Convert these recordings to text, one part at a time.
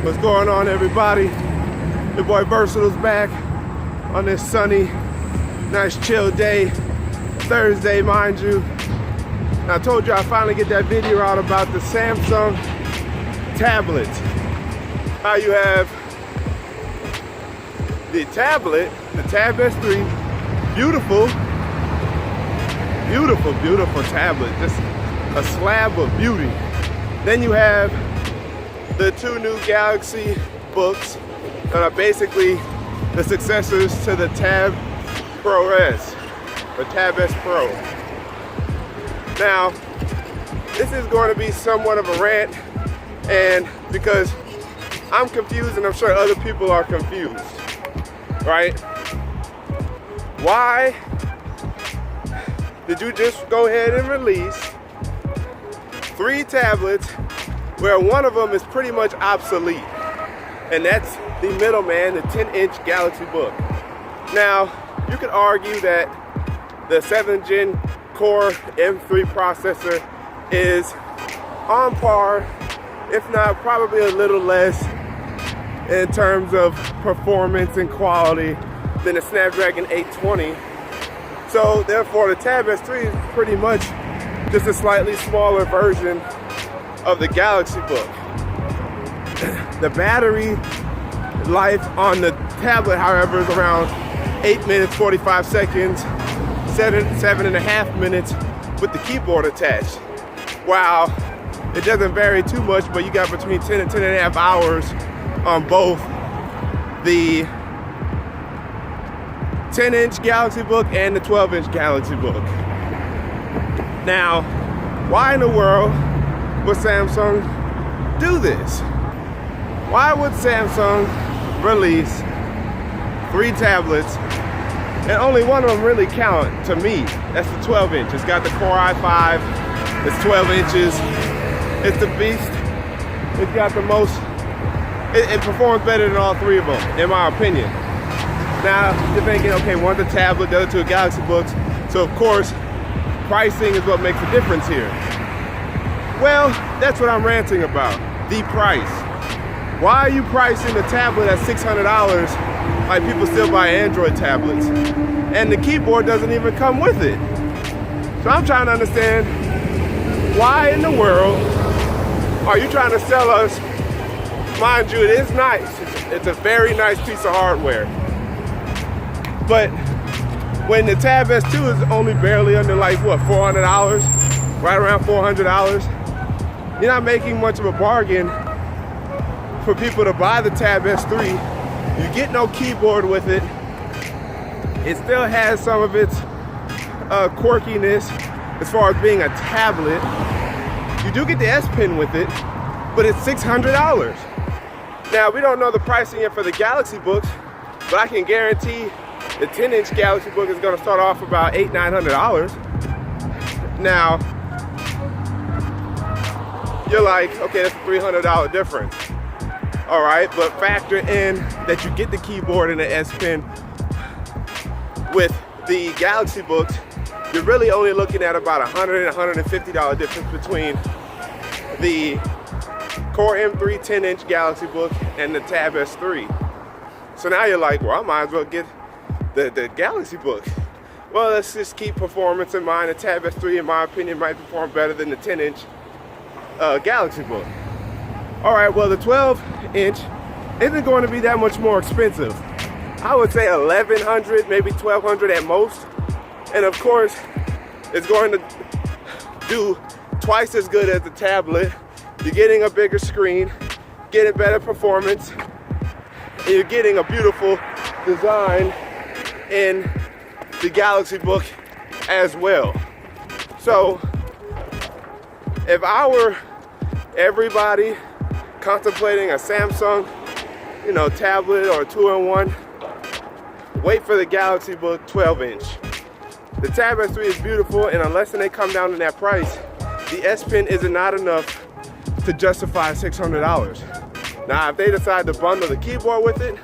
What's going on, everybody? Your boy Vrsatile's back on this sunny, nice chill day, Thursday, mind you. And I told you I'd finally get that video out about the Samsung tablet. How you have the tablet, the Tab S3, beautiful tablet, just a slab of beauty. Then you have the two new Galaxy books that are basically the successors to the Tab Pro S, or Tab S Pro. Now, this is going to be somewhat of a rant, and because I'm confused and I'm sure other people are confused, right? Why did you just go ahead and release 3 tablets where one of them is pretty much obsolete? And that's the middleman, the 10-inch Galaxy Book. Now, you could argue that the 7th gen Core M3 processor is on par, if not probably a little less in terms of performance and quality than the Snapdragon 820. So therefore the Tab S3 is pretty much just a slightly smaller version of the Galaxy Book. The battery life on the tablet, however, is around 8 minutes, 45 seconds, 7.5 minutes with the keyboard attached. Wow, it doesn't vary too much, but you got between 10 and 10.5 hours on both the 10-inch Galaxy Book and the 12-inch Galaxy Book. Now, why in the world would Samsung do this? Why would Samsung release 3 tablets and only one of them really count to me? That's the 12-inch. It's got the Core i5, it's 12 inches, it's the beast. It's got the most, it performs better than all 3 of them, in my opinion. Now, you're thinking, okay, one's a tablet, the other 2 are Galaxy Books, so of course, pricing is what makes a difference here. Well, that's what I'm ranting about, the price. Why are you pricing the tablet at $600 like people still buy Android tablets? And the keyboard doesn't even come with it. So I'm trying to understand, why in the world are you trying to sell us? Mind you, it is nice. It's a very nice piece of hardware. But when the Tab S2 is only barely under like, what, $400? Right around $400. You're not making much of a bargain for people to buy the Tab S3. You get no keyboard with it. It still has some of its quirkiness as far as being a tablet. You do get the S Pen with it, but it's $600. Now, we don't know the pricing yet for the Galaxy Books, but I can guarantee the 10-inch Galaxy Book is going to start off about $800–900. Now, you're like, okay, that's a $300 difference. All right, but factor in that you get the keyboard and the S Pen with the Galaxy Books. You're really only looking at about $100 and $150 difference between the Core M3 10-inch Galaxy Book and the Tab S3. So now you're like, well, I might as well get the Galaxy Book. Well, let's just keep performance in mind. The Tab S3, in my opinion, might perform better than the 10-inch Galaxy Book. All right, well, the 12-inch isn't going to be that much more expensive. I would say $1,100, maybe $1,200 at most. And of course, it's going to do twice as good as the tablet. You're getting a bigger screen, getting better performance, and you're getting a beautiful design in the Galaxy Book as well. So, if I were everybody contemplating a Samsung, tablet or a 2-in-1, wait for the Galaxy Book 12-inch. The Tab S3 is beautiful, and unless they come down to that price, the S Pen is not enough to justify $600. Now, if they decide to bundle the keyboard with it,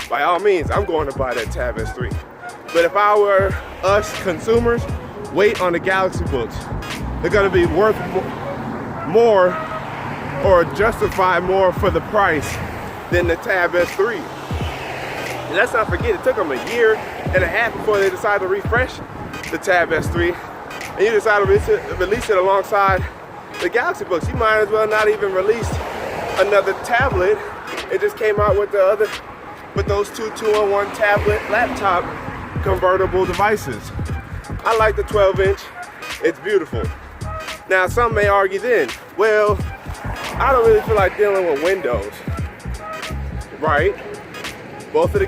by all means, I'm going to buy that Tab S3. But if I were us consumers, wait on the Galaxy Books. They're going to be worth more or justify more for the price than the Tab S3. And let's not forget, it took them a year and a half before they decided to refresh the Tab S3. And you decided to release it alongside the Galaxy Books. You might as well not even release another tablet. It just came out with those two-in-one tablet laptop convertible devices. I like the 12-inch. It's beautiful. Now, some may argue then, well, I don't really feel like dealing with Windows. Right? Both of the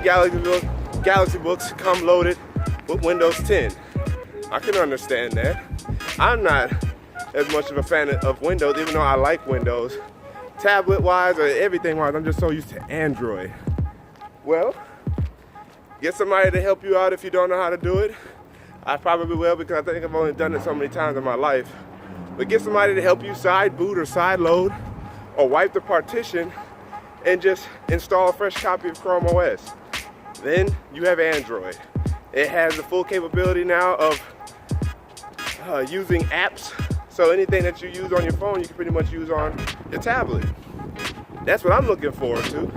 Galaxy Books come loaded with Windows 10. I can understand that. I'm not as much of a fan of Windows, even though I like Windows. Tablet-wise or everything-wise, I'm just so used to Android. Well, get somebody to help you out if you don't know how to do it. I probably will, because I think I've only done it so many times in my life. But get somebody to help you side boot or side load or wipe the partition and just install a fresh copy of Chrome OS. Then you have Android. It has the full capability now of using apps. So anything that you use on your phone, you can pretty much use on your tablet. That's what I'm looking forward to.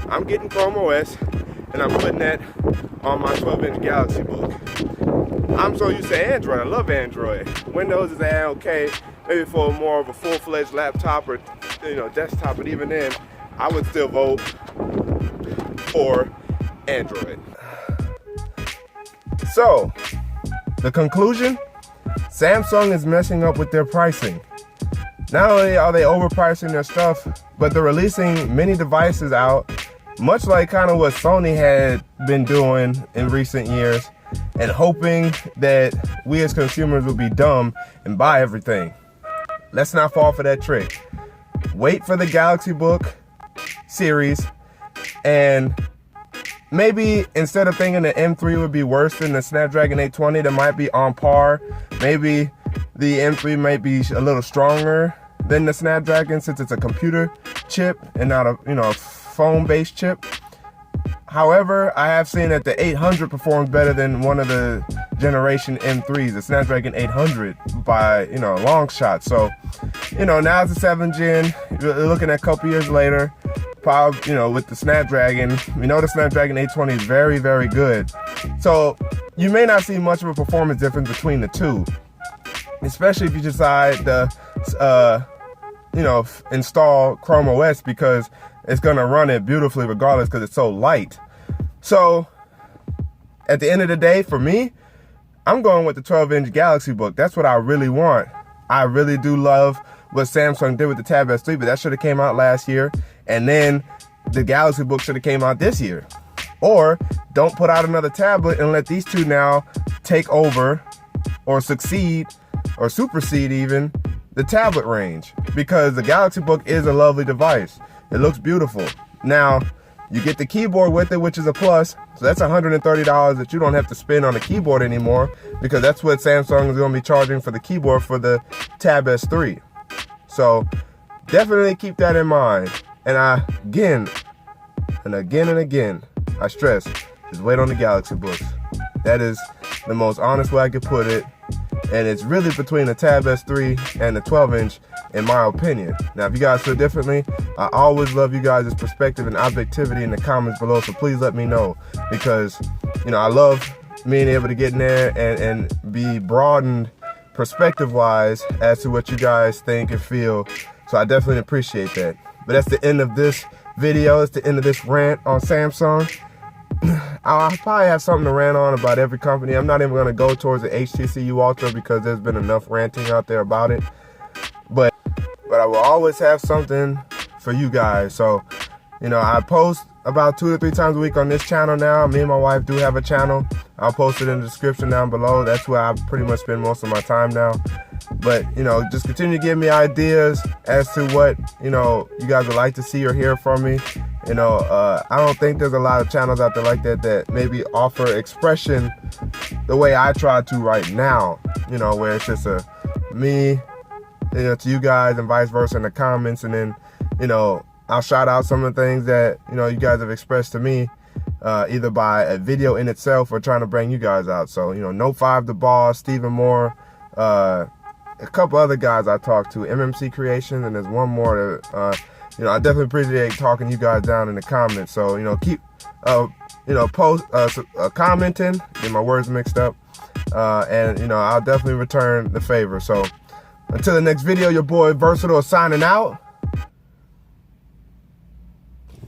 I'm getting Chrome OS and I'm putting that on my 12-inch Galaxy Book. I'm so used to Android. I love Android. Windows is okay, maybe for more of a full-fledged laptop or desktop, but even then, I would still vote for Android. So, the conclusion? Samsung is messing up with their pricing. Not only are they overpricing their stuff, but they're releasing many devices out, much like kind of what Sony had been doing in recent years, and hoping that we as consumers will be dumb and buy everything. Let's not fall for that trick. Wait for the Galaxy Book series, and maybe instead of thinking the M3 would be worse than the Snapdragon 820, that might be on par. Maybe the M3 might be a little stronger than the Snapdragon since it's a computer chip and not a phone-based chip. However, I have seen that the 800 performs better than one of the generation M3s, the Snapdragon 800 by a long shot. So, now it's a 7th gen. You're looking at a couple years later. Probably, with the Snapdragon, we know the Snapdragon 820 is very, very good. So you may not see much of a performance difference between the two, especially if you decide to, install Chrome OS, because it's gonna run it beautifully regardless because it's so light. So at the end of the day, for me, I'm going with the 12-inch Galaxy Book. That's what I really want. I really do love what Samsung did with the Tab S3, but that should have came out last year. And then the Galaxy Book should have came out this year. Or don't put out another tablet and let these two now take over or succeed or supersede even the tablet range, because the Galaxy Book is a lovely device. It looks beautiful. Now, you get the keyboard with it, which is a plus. So that's $130 that you don't have to spend on the keyboard anymore, because that's what Samsung is going to be charging for the keyboard for the Tab S3. So definitely keep that in mind. And again, I stress, just wait on the Galaxy Books. That is the most honest way I could put it. And it's really between the Tab S3 and the 12-inch, in my opinion. Now, if you guys feel differently, I always love you guys' perspective and objectivity in the comments below. So please let me know, because, I love being able to get in there and be broadened perspective-wise as to what you guys think and feel. So I definitely appreciate that. But that's the end of this video. It's the end of this rant on Samsung. I'll probably have something to rant on about every company. I'm not even going to go towards the HTC Ultra because there's been enough ranting out there about it. But I will always have something for you guys. So, I post about 2 to 3 times a week on this channel now. Me and my wife do have a channel. I'll post it in the description down below. That's where I pretty much spend most of my time now. But, just continue to give me ideas as to what, you guys would like to see or hear from me. I don't think there's a lot of channels out there like that maybe offer expression the way I try to right now, where it's just me, to you guys and vice versa in the comments. And then, I'll shout out some of the things that, you guys have expressed to me, either by a video in itself or trying to bring you guys out. So, Note 5 the Boss, Stephen Moore, a couple other guys I talked to, MMC Creations, and there's one more you know, I definitely appreciate talking to you guys down in the comments. So, you know, keep, you know, commenting, get my words mixed up. And, you know, I'll definitely return the favor. So, until the next video, your boy Vrsatile signing out.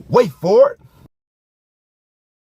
Wait for it.